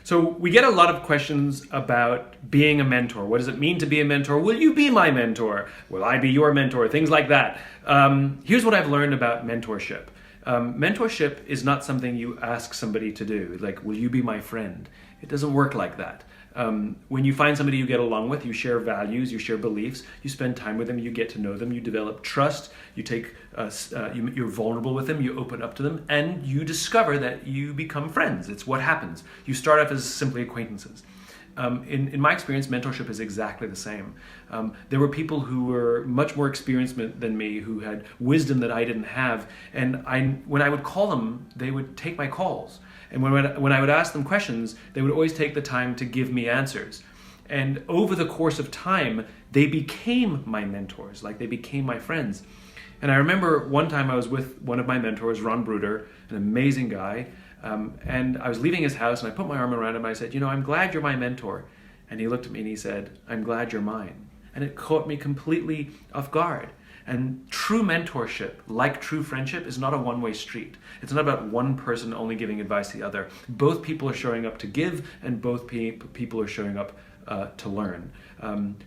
So we get a lot of questions about being a mentor. What does it mean to be a mentor? Will you be my mentor? Will I be your mentor? Things like that. Here's what I've learned about mentorship. Mentorship is not something you ask somebody to do. Like, will you be my friend? It doesn't work like that. When you find somebody you get along with, you share values, you share beliefs, you spend time with them, you get to know them, you develop trust, you're vulnerable with them, you open up to them, and you discover that you become friends. It's what happens. You start off as simply acquaintances. In my experience, mentorship is exactly the same. There were people who were much more experienced than me, who had wisdom that I didn't have, and when I would call them, they would take my calls. And when I would ask them questions, they would always take the time to give me answers. And over the course of time, they became my mentors, like they became my friends. And I remember one time I was with one of my mentors, Ron Bruder, an amazing guy, and I was leaving his house and I put my arm around him and I said, I'm glad you're my mentor. And he looked at me and he said, I'm glad you're mine. And it caught me completely off guard. And true mentorship, like true friendship, is not a one-way street. It's not about one person only giving advice to the other. Both people are showing up to give, and both people are showing up to learn.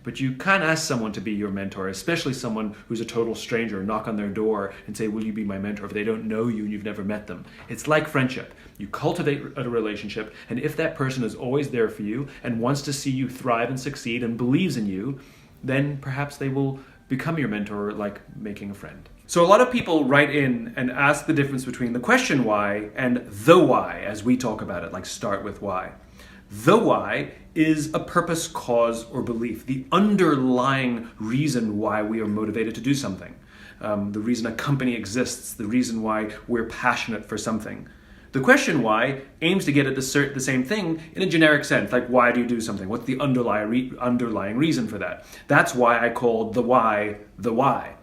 But you can't ask someone to be your mentor, especially someone who's a total stranger, knock on their door and say, will you be my mentor, if they don't know you and you've never met them. It's like friendship. You cultivate a relationship, and if that person is always there for you and wants to see you thrive and succeed and believes in you, then perhaps they will become your mentor, like making a friend. So a lot of people write in and ask the difference between the question why and the why, as we talk about it, like start with why. The why is a purpose, cause, or belief, the underlying reason why we are motivated to do something, the reason a company exists, the reason why we're passionate for something. The question why aims to get at the same thing in a generic sense, like why do you do something? What's the underlying reason for that? That's why I called the why the why.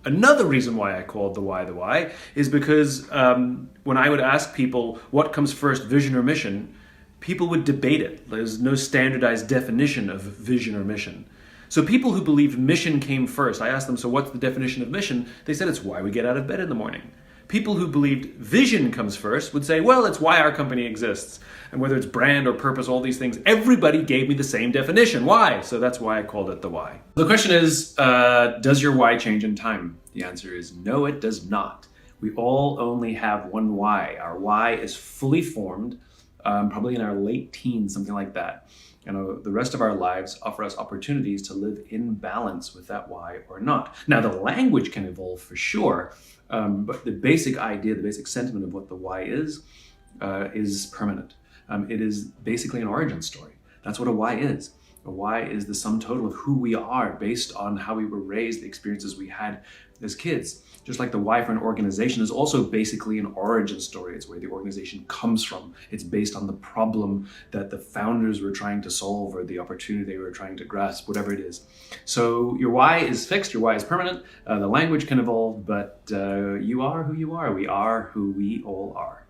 Another reason why I called the why is because when I would ask people what comes first, vision or mission, people would debate it. There's no standardized definition of vision or mission. So people who believed mission came first, I asked them, so what's the definition of mission? They said it's why we get out of bed in the morning. People who believed vision comes first would say, well, it's why our company exists. And whether it's brand or purpose, all these things, everybody gave me the same definition. Why? So that's why I called it the why. The question is, does your why change in time? The answer is no, it does not. We all only have one why. Our why is fully formed, probably in our late teens, something like that. The rest of our lives offer us opportunities to live in balance with that why or not. Now, the language can evolve for sure, but the basic idea, the basic sentiment of what the why is permanent. It is basically an origin story. That's what a why is. A why is the sum total of who we are based on how we were raised, the experiences we had as kids. Just like the why for an organization is also basically an origin story. It's where the organization comes from. It's based on the problem that the founders were trying to solve or the opportunity they were trying to grasp, whatever it is. So your why is fixed, your why is permanent. The language can evolve, but you are who you are. We are who we all are.